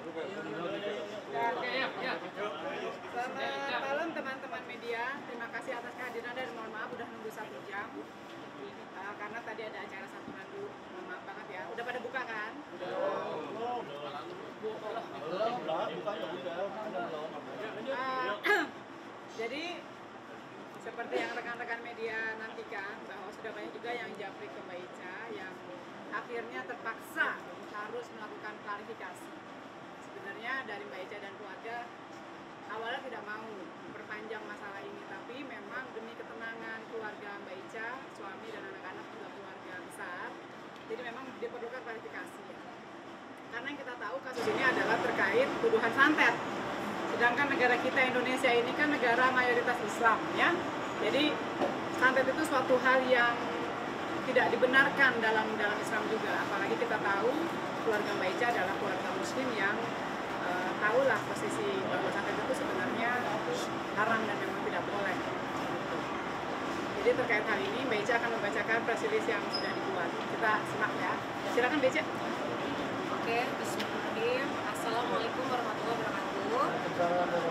Selamat malam teman-teman media. Terima kasih atas kehadiran dan mohon maaf udah nunggu 1 jam karena tadi ada acara sambungan dulu. Mohon maaf banget ya. Udah pada buka kan? Jadi seperti yang rekan-rekan media nantikan bahwa sudah banyak juga yang japri ke Mbak Ica yang akhirnya terpaksa harus melakukan klarifikasi. Sebenarnya dari Mbak Ica dan keluarga awalnya tidak mau memperpanjang masalah ini, tapi memang demi ketenangan keluarga Mbak Ica, suami dan anak-anak juga keluarga besar, jadi memang diperlukan klarifikasi ya. Karena yang kita tahu kasus ini adalah terkait tuduhan santet. Sedangkan negara kita Indonesia ini kan negara mayoritas Islam ya. Jadi santet itu suatu hal yang tidak dibenarkan dalam Islam juga. Apalagi kita tahu keluarga Mbak Ica adalah keluarga muslim yang tahulah posisi bahwa santet itu sebenarnya haram dan memang tidak boleh. Jadi terkait hal ini Mbak Ica akan membacakan press release yang sudah dibuat. Kita simak ya. Silakan Mbak Ica. Oke, bismillahirrahmanirrahim. Assalamualaikum warahmatullahi wabarakatuh.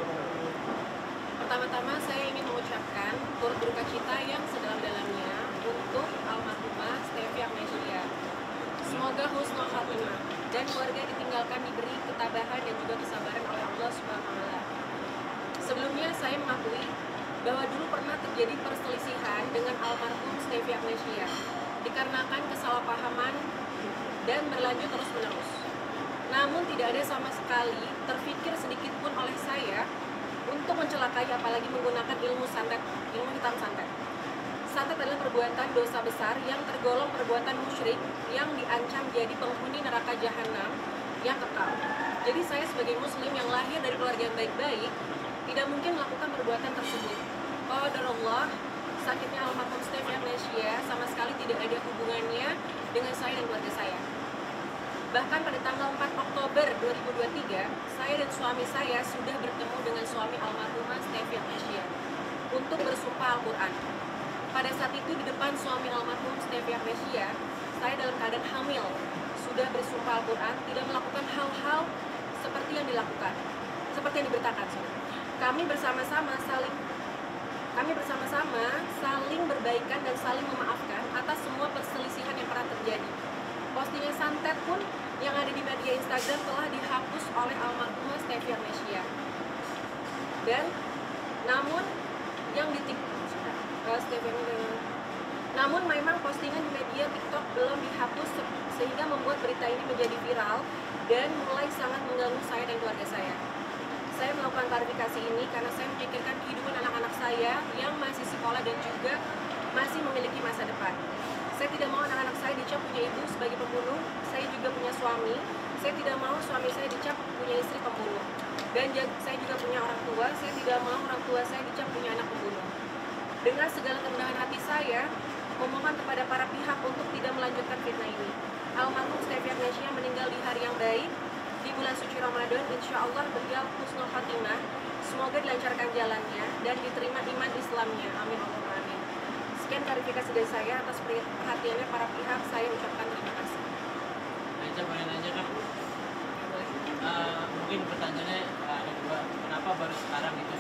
Pertama-tama saya ingin mengucapkan turut berduka cita yang sedalam-dalamnya untuk almarhumah Stevi Agnesia. Semoga husnul khatimah dan keluarga ditinggalkan diberi ketabahan dan juga kesabaran oleh Allah Subhanahu wa Ta'ala. Sebelumnya saya mengakui bahwa dulu pernah terjadi perselisihan dengan almarhum Stevi Agnesia dikarenakan kesalahpahaman dan berlanjut terus-menerus. Namun tidak ada sama sekali terfikir sedikit pun oleh saya untuk mencelakai apalagi menggunakan ilmu santet, ilmu hitam santet. Santet adalah perbuatan dosa besar yang tergolong perbuatan musyrik yang diancam jadi penghuni neraka jahanam yang kekal. Jadi saya sebagai muslim yang lahir dari keluarga yang baik-baik tidak mungkin melakukan perbuatan tersebut. Qadarullah, sakitnya almarhum Stevi Agnesia sama sekali tidak ada hubungannya dengan saya dan keluarga saya. Bahkan pada tanggal 4 Oktober 2023, saya dan suami saya sudah bertemu dengan suami almarhumah Stevi Agnesia untuk bersumpah Al-Quran. Pada saat itu di depan suami almarhum Stevi Agnesia, saya dalam keadaan hamil, sudah bersumpah Al-Quran, tidak melakukan hal-hal seperti yang dilakukan, seperti yang diberitakan. Kami bersama-sama saling berbaikan dan saling memaafkan atas semua perselisihan yang pernah terjadi. Postingan santet pun yang ada di media Instagram telah dihapus oleh almarhumah Stevi Agnesia. Dan namun yang namun memang postingan di media TikTok belum dihapus sehingga membuat berita ini menjadi viral dan mulai sangat mengganggu saya dan keluarga saya. Saya melakukan klarifikasi ini karena saya memikirkan kehidupan anak-anak saya yang masih sekolah dan juga masih memiliki masa depan. Saya tidak mau anak-anak saya dicap punya ibu sebagai pembunuh. Saya juga punya suami. Saya tidak mau suami saya dicap punya istri pembunuh. Dan saya juga punya orang tua. Saya tidak mau orang tua saya dicap punya anak pembunuh. Dengan segala kerendahan hati saya, memohon kepada para pihak untuk tidak melanjutkan fitnah ini. Almarhum Stevi Agnesia meninggal di hari yang baik, di bulan suci Ramadan. Insya Allah beliau husnul khatimah. Semoga dilancarkan jalannya dan diterima iman Islamnya. Amin Allahumma amin. Sekian klarifikasi dari saya. Atas perhatiannya para pihak, saya ucapkan terima kasih. Aisyah boleh nanya kan? Mungkin pertanyaannya ada dua. Kenapa baru sekarang itu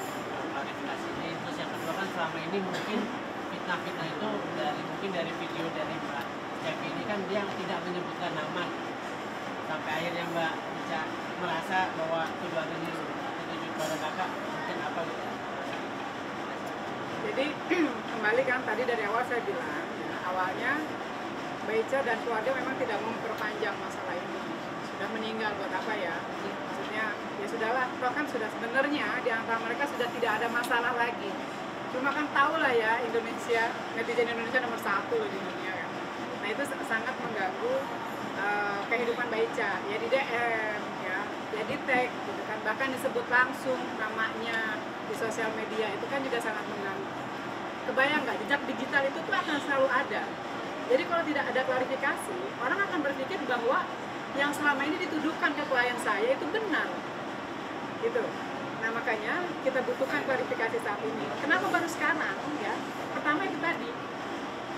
klarifikasi ini? Terus yang kedua kan selama ini mungkin fitnah-fitnah itu dari video dari Mbak Stevi ini kan dia tidak menyebutkan nama. Sampai akhirnya Mbak Ica merasa bahwa tuduhan ini tertuju kepada kakak, mungkin apa gitu? Jadi kembali kan tadi dari awal saya bilang ya, awalnya Mbak Ica dan keluarga memang tidak mau memperpanjang masalah ini. Sudah meninggal buat apa ya? Maksudnya ya sudahlah, toh kan sudah sebenarnya di antara mereka sudah tidak ada masalah lagi. Cuma kan tahu lah ya Indonesia, netizen Indonesia nomor 1 loh di dunia kan. Nah itu sangat mengganggu kehidupan Mbak Ica. Ya di DM, ya di tag gitu kan. Bahkan disebut langsung namanya di sosial media, itu kan juga sangat mengganggu. Kebayang nggak, jejak digital itu tuh akan selalu ada. Jadi kalau tidak ada klarifikasi, orang akan berpikir bahwa yang selama ini dituduhkan ke klien saya itu benar, gitu. Nah makanya kita butuhkan klarifikasi saat ini. Kenapa baru sekarang? Ya, pertama itu tadi,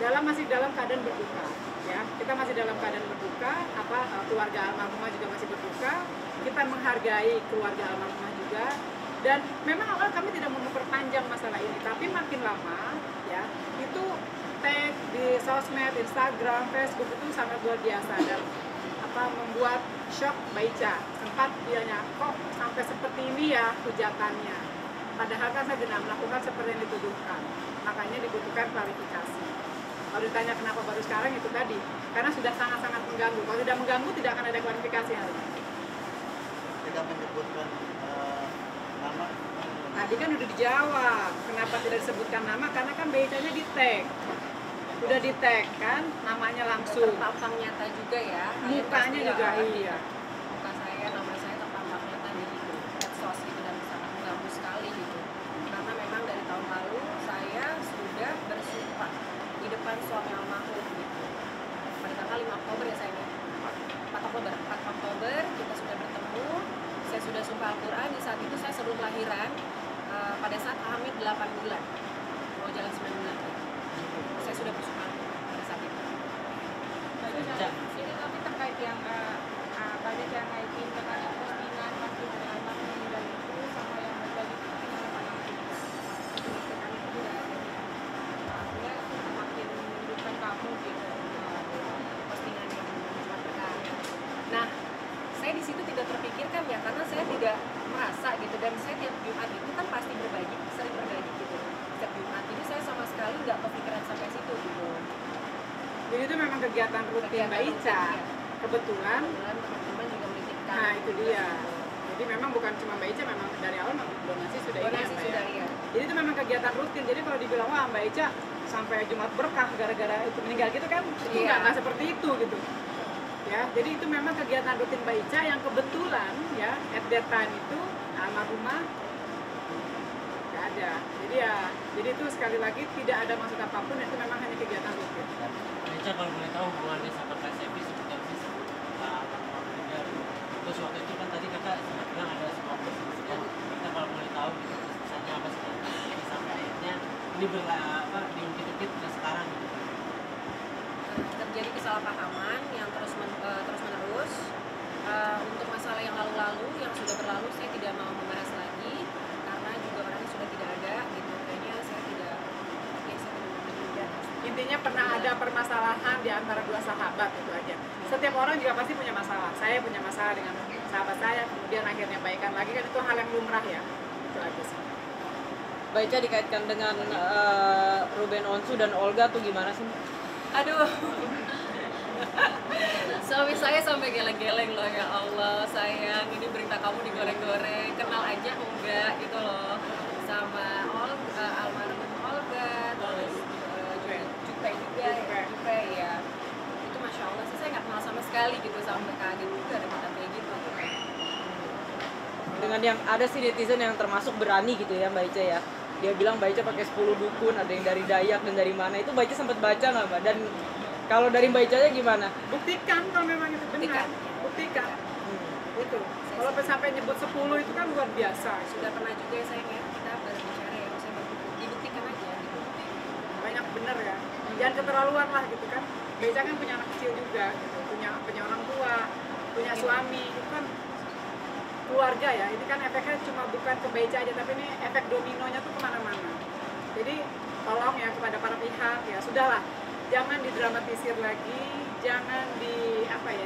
masih dalam keadaan berduka. ya. Kita masih dalam keadaan berduka, keluarga almarhumah juga masih berduka. Kita menghargai keluarga almarhumah juga. Dan memang awal kami tidak mau memperpanjang masalah ini, tapi makin lama ya itu tag di sosmed, Instagram, Facebook itu sangat luar biasa dan membuat shock Mbak Ica. Sempat dianya kok sampai seperti ini ya hujatannya. Padahal kan saya tidak melakukan seperti yang dituduhkan. Makanya dibutuhkan klarifikasi. Kalau ditanya kenapa baru sekarang itu tadi, karena sudah sangat-sangat mengganggu. Kalau tidak mengganggu tidak akan ada klarifikasi hari ini. Tidak menyebutkan nama. Tadi kan udah dijawab, kenapa tidak disebutkan nama? Karena kan BIC-nya di tag. Udah di tag kan, namanya langsung. Terpampang nyata juga ya. Mukanya juga iya. Muka saya, nama saya terpampang nyata di medsos gitu dan sangat mengganggu sekali gitu. Karena memang dari tahun lalu saya sudah bersumpah di depan suami almarhum gitu. Pada tanggal 5 Oktober ya saya 4 Oktober kita sudah bertemu. Saya sudah sumpah Al-Quran. Di saat itu saya sebelum lahiran, pada saat hamil 8 bulan, mau jalan 9 bulan. Saya sudah bersumpah pada saat itu. Jadi tapi terkait yang banyak yang naikin dengan postingan pasti almarhum meninggal itu sama yang berbagi postingan postingan itu tidak ada. Artinya semakin menunjukkan kamu gitu Postingan yang membuat berkah. Nah, saya di situ tidak terpikirkan ya, karena saya tidak merasa gitu, dan saya tiap Jumat itu kan pasti berbagi, sering berbagi gitu setiap Jumat. Jadi saya sama sekali nggak kepikiran sampai situ gitu. Jadi itu memang kegiatan rutin Mbak Ica. Kebetulan Teman-teman juga menitipkan. Nah itu dia. Jadi memang bukan cuma Mbak Ica, memang dari awal donasi sudah ini ya Donasi Mbak sudah ya. iya. Jadi itu memang kegiatan rutin. Jadi kalau dibilang wah Mbak Ica sampai Jumat berkah gara-gara itu meninggal gitu kan, itu Iya. nggak seperti itu gitu. Ya, jadi itu memang kegiatan rutin Mbak Ica yang kebetulan ya at that time itu almarhumah nggak ada. Jadi itu sekali lagi tidak ada maksud apapun, itu memang hanya kegiatan rutin. Eca kalau boleh tahu hubungannya sama Kak Sevi seperti apa sih setelah almarhum meninggal? Terus waktu itu kan tadi kakak sempat bilang ada sebuah perselisihan. Kita kalau boleh tahu gitu, misalnya apa sih sampai akhirnya ini diungkit-ungkit ke sekarang gitu. Terjadi kesalahpahaman yang terus menerus. Untuk masalah yang lalu-lalu yang sudah berlalu saya tidak mau membahas lagi karena juga orangnya sudah tidak ada gitu. Kayaknya saya tidak Intinya pernah ada permasalahan di antara dua sahabat, itu aja. Setiap orang juga pasti punya masalah. Saya punya masalah dengan sahabat saya, kemudian akhirnya baikan lagi, kan itu hal yang lumrah ya. Itu aja sih. Mbak Ica dikaitkan dengan Ruben Onsu dan Olga tuh gimana sih? Aduh. Suami saya sampai geleng-geleng loh, ya Allah sayang, ini berita kamu digoreng-goreng, kenal aja enggak gitu loh sama almarhum Olga, terus Jupe juga Jupe ya. Itu Masya Allah sih, saya nggak kenal sama sekali gitu, sampai kaget juga ada berita kayak gitu. Dengan yang ada sih netizen yang termasuk berani gitu ya Mbak Ica ya. Dia bilang Mbak Ica pakai 10 dukun, ada yang dari Dayak dan dari mana. Itu Mbak Ica sempat baca nggak Mbak? Dan kalau dari Mbak Ica gimana? Buktikan kalau memang itu benar. Buktikan. Itu. Kalau sampai nyebut 10 itu kan luar biasa. Sudah pernah juga ya saya kita berbicara ya, saya dibuktikan aja gitu. Banyak bener ya. Jangan keterlaluan lah gitu kan. Beca kan punya anak kecil juga gitu. Punya orang tua, punya suami. Itu kan keluarga ya. Ini kan efeknya cuma bukan ke Beca aja, tapi ini efek dominonya tuh kemana-mana. Jadi tolong ya kepada para pihak ya, sudahlah. Jangan didramatisir lagi, jangan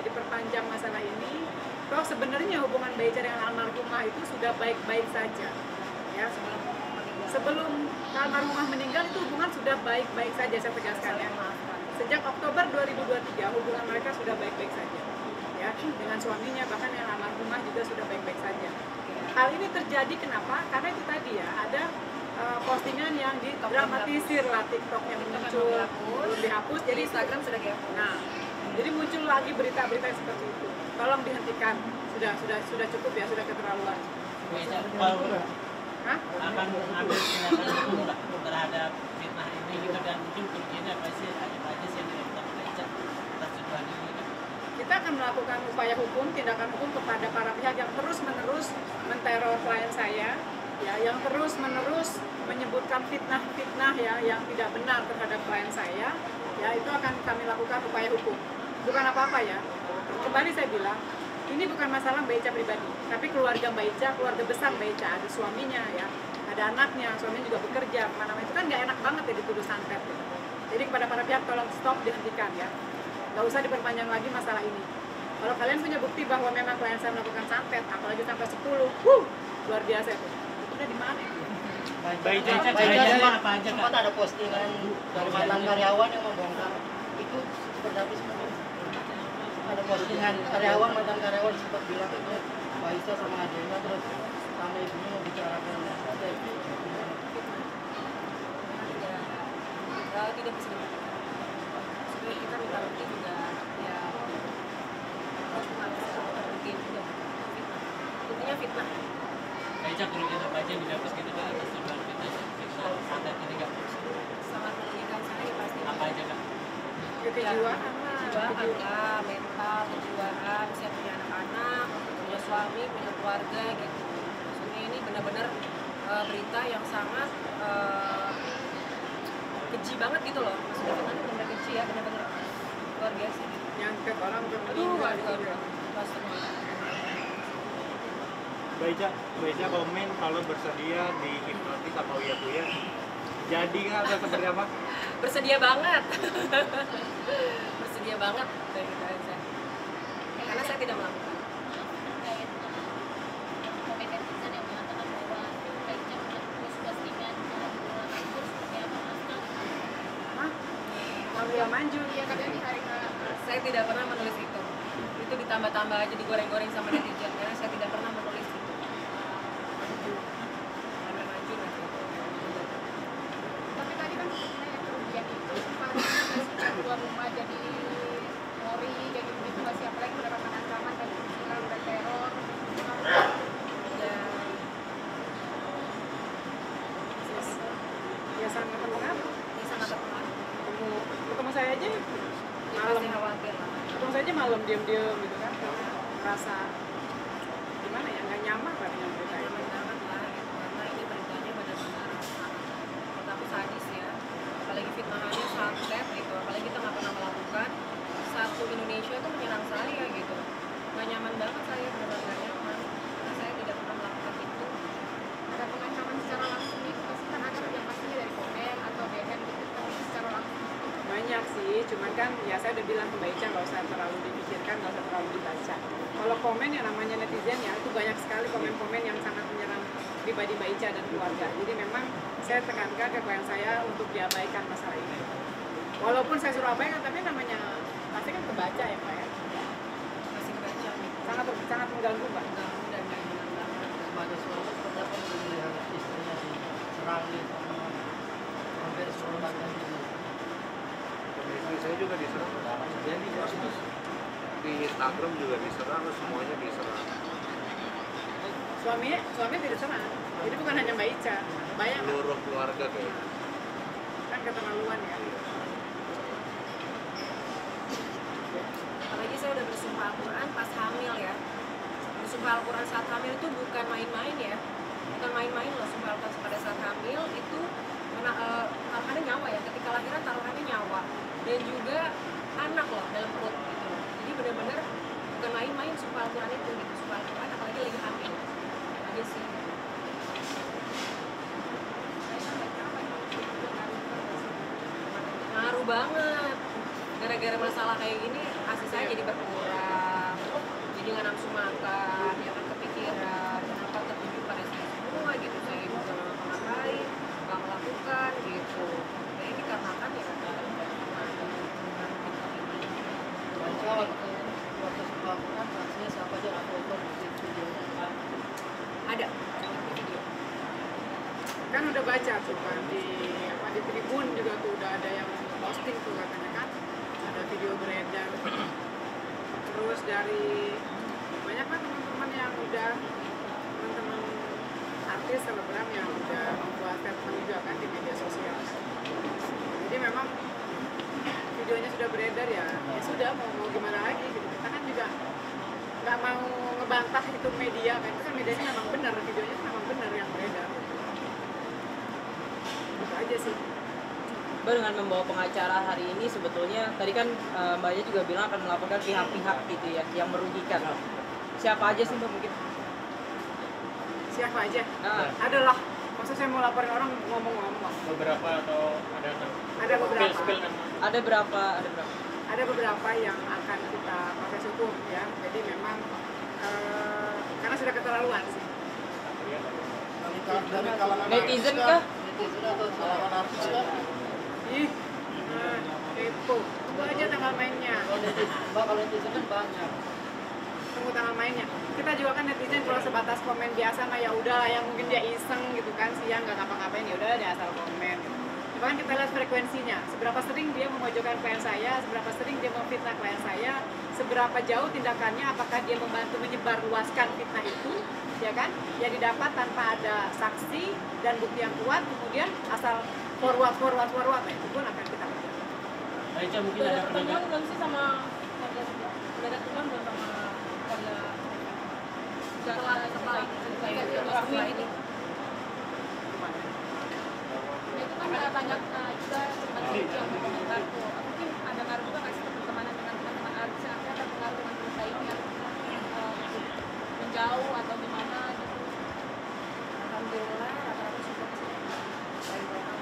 diperpanjang masalah ini. Toh sebenarnya hubungan Beca dengan almarhumah itu sudah baik-baik saja. Ya, sebelum almarhumah meninggal itu hubungan sudah baik-baik saja, saya tegaskan ya. Sejak Oktober 2023 hubungan mereka sudah baik-baik saja. Ya, dengan suaminya bahkan yang almarhumah juga sudah baik-baik saja. Hal ini terjadi kenapa? Karena itu tadi ya, ada postingan yang didramatisir lah, TikTok yang muncul belum dihapus, jadi Instagram sudah dihapus. Nah, jadi muncul lagi berita-berita seperti itu. Tolong dihentikan. Sudah cukup ya, sudah keterlaluan. Eca kalau Hah? akan ambil tindakan hukum nggak terhadap fitnah ini gitu, dan mungkin kerugiannya apa sih yang dilakukan oleh Eca atas tuduhan ini gitu. Kita akan melakukan upaya hukum, tindakan hukum kepada para pihak yang terus-menerus menteror klien saya, ya, yang terus-menerus menyebutkan fitnah-fitnah ya yang tidak benar terhadap klien saya, ya itu akan kami lakukan upaya hukum. Bukan apa-apa ya. Kembali saya bilang, ini bukan masalah Mbak Ica pribadi, tapi keluarga Mbak Ica, keluarga besar Mbak Ica, ada suaminya ya, ada anaknya, suaminya juga bekerja, kemana-mana, itu kan nggak enak banget ya dituduh santet gitu. Jadi kepada para pihak tolong stop, dihentikan ya, nggak usah diperpanjang lagi masalah ini. Kalau kalian punya bukti bahwa memang klien saya melakukan santet, apalagi sampai 10, luar biasa itu. Itu udah di mana? Mbak Ica Mbak cerita Ica apa aja sempat Kak? ada postingan dari mantan karyawan yang membongkar itu seperti apa sih? Ada postingan karyawan, mantan karyawan sempat bilang itu Mbak Ica sama adiknya terus sama ibunya membicarakan strategi. Tidak bisa dibuktikan. Sebenarnya kita minta bukti juga ya harus bukti juga fitnah. Intinya fitnah. Mbak Ica kalau kita baca di dapur gitu kan atas tuduhan fitnah santet ini Kak. Sangat merugikan saya pasti. Apa aja Kak? Kejiwaan Kejiwaan lah, mental, kejiwaan, saya punya anak-anak, punya suami, punya keluarga gitu. Maksudnya ini benar-benar berita yang sangat keji banget gitu loh. Maksudnya fitnah benar-benar keji ya, benar-benar luar biasa gitu. nyangkut orang untuk Aduh, meninggal aduh, gitu ya. aduh. Astagfirullah. Mbak Ica komen kalau bersedia di hipnotis sama Uya Kuya. Jadi nggak atau seperti apa? Bersedia banget. Bersedia banget dari kita aja. Karena saya tidak melakukan. terkait komen netizen yang mengatakan bahwa Mbak Ica menulis postingan manjur seperti apa Mas? Hah? Alhamdulillah manjur. Iya katanya di hari Saya tidak pernah menulis itu. Itu ditambah-tambah aja, digoreng-goreng sama netizen. Karena saya tidak pernah menulis itu. Sampai manjur aja. tapi tadi kan mengenai kerugian itu sempat kasih keluar rumah jadi mori jadi begitu masih apalagi mendapatkan ancaman dan penyiksaan dan teror. Dan Ya sangat terpengaruh. ini sangat terpengaruh. Ketemu saya aja Dia malam, pasti khawatir lah. ketemu saya aja malam diam-diam gitu kan, merasa gimana ya, nggak nyaman katanya mereka itu. Nyaman banget lah gitu. Karena ini beritanya benar-benar menurut aku sadis ya. Apalagi fitnahannya santet gitu. Apalagi kita nggak pernah melakukan. Satu Indonesia tuh menyerang saya gitu. Nggak nyaman banget saya, benar-benar nggak nyaman. Karena saya tidak pernah melakukan itu. Ada pengancaman secara langsung itu pasti kan ada yang pastinya dari komen atau DM gitu kan secara langsung. Banyak sih, cuman kan ya saya udah bilang ke Mbak Ica nggak usah terlalu dipikirkan, nggak usah terlalu dibaca. Kalau komen yang namanya netizen ya itu banyak sekali komen-komen yang sangat menyerang pribadi Mbak Ica dan keluarga. Jadi memang saya tekankan ke klien saya untuk diabaikan masalah ini. Walaupun saya suruh abaikan, tapi namanya pasti kan kebaca ya Pak ya. Masih kebaca gitu. Sangat mengganggu Pak. Ganggu dan nggak nyaman banget. Sebagai suami seperti apa melihat istrinya diserang sama hampir seluruhnya gitu. Istri saya juga diserang. Jadi di Instagram juga diserang, semuanya diserang. Suami tidak serang. Jadi bukan hanya Mbak Ica, banyak Seluruh keluarga kayak kan keterlaluan ya. Apalagi saya udah bersumpah Al-Quran pas hamil ya. Bersumpah Al-Quran saat hamil itu bukan main-main ya. Bukan main-main loh, sumpah Al-Quran pada saat hamil itu taruhannya nyawa ya. Ketika lahiran taruhannya nyawa. Dan juga anak loh dalam perut gitu. Jadi benar-benar bukan main-main sumpah Al-Quran itu gitu. Sumpah Al-Quran apalagi lagi hamil. Aja sih. Ngaruh banget. Gara-gara masalah kayak gini, ASI saya jadi berkurang. Jadi nggak nafsu makan, ya kan kepikiran, kenapa tertuju pada saya semua gitu. Saya juga nggak ngapa-ngapain, nggak melakukan gitu. Ya ini karena kan ya kadang-kadang Baca waktu sebuah Quran saksinya siapa aja atau foto di videonya. ada video. Kan udah baca tuh kan di Tribun juga tuh udah ada yang posting tuh katanya kan ada video beredar. Terus dari banyak kan teman-teman yang udah teman-teman artis selebgram yang udah membuat statement juga kan di media sosial. Jadi memang videonya sudah beredar ya sudah mau gimana lagi gitu. Kita kan juga nggak mau ngebantah itu media kan, itu kan medianya memang benar, videonya memang benar yang beredar. Itu aja sih. Mbak dengan membawa pengacara hari ini sebetulnya tadi kan Mbaknya juga bilang akan melaporkan pihak-pihak gitu ya yang merugikan. Siapa aja sih Mbak mungkin? Siapa aja? Ah. Adalah, maksud saya mau laporin orang ngomong-ngomong. Beberapa atau ada Ada beberapa. spill nama. Ada berapa? Ada beberapa yang akan kita proses hukum ya. Jadi memang karena sudah keterlaluan sih. Dari kalangan Netizen kah? Netizen atau kalangan artis kah? Ih, kepo. Tunggu aja tanggal mainnya. Kalau netizen kan banyak. Tunggu tanggal mainnya. Kita juga kan netizen kalau sebatas komen biasa mah ya udah yang mungkin dia iseng gitu kan siang nggak ngapa-ngapain ya udah dia asal komen. Cuma kan kita lihat frekuensinya. Seberapa sering dia memojokkan klien saya, seberapa sering dia memfitnah klien saya, seberapa jauh tindakannya, apakah dia membantu menyebarluaskan fitnah itu, ya kan? Yang didapat tanpa ada saksi dan bukti yang kuat, kemudian asal forward, nah itu pun akan kita kerjakan. Aicha mungkin Udah ada ada pertemuan pendapat. belum sih sama keluarga? Udah ada pertemuan belum sama keluarga? Setelah ini. Nah, itu kan banyak juga teman-teman yang berkomentar tuh. Mungkin ada ngaruh juga nggak sih pertemanan dengan teman-teman artis? Artinya ada pengaruh dengan berita ini yang menjauh atau gimana gitu? Alhamdulillah rata-rata support sih dari mereka.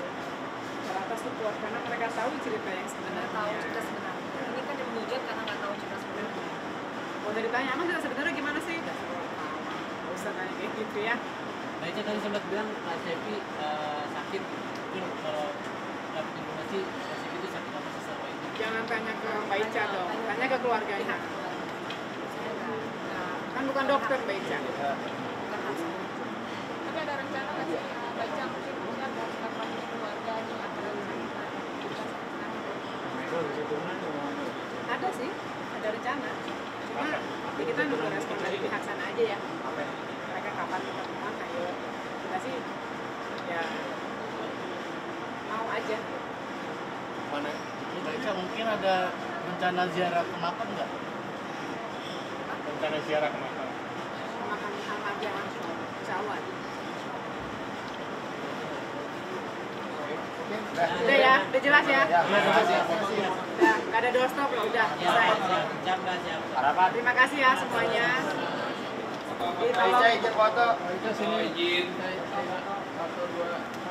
Rata support karena mereka tahu cerita yang Nggak sebenarnya. tahu cerita sebenarnya. Ini kan yang menghujat karena nggak tahu cerita sebenarnya. Mau ditanya, emang cerita sebenarnya gimana sih? Nggak usah tanya kayak gitu ya. Aicha tadi sempat bilang Kak Cepi sakit. Mungkin kalau dapat informasi Kak Cepi itu sakit apa sih selama ini? Jangan tanya ke Mbak Ica dong, tanya ke keluarganya. Saya nggak Kan bukan dokter Mbak Ica. bukan hal seperti itu. Tapi ada rencana nggak sih baca mungkin punya dari kampanye keluarga nih ada rencana Ada sih, ada rencana. Cuma ya kita nunggu respon dari pihak sana aja ya. Mereka kapan ketemuan, ayo. Kita sih ya mau aja. Mana? Baca mungkin ada rencana ziarah ke makam nggak? Rencana ziarah ke makam. Makan aja langsung, insya Allah. Udah ya, udah jelas ya. Udah, nggak ada doorstop loh, udah selesai. Siap Kak, siap. Terima kasih ya semuanya. Baca izin foto. Izin. 1, 2.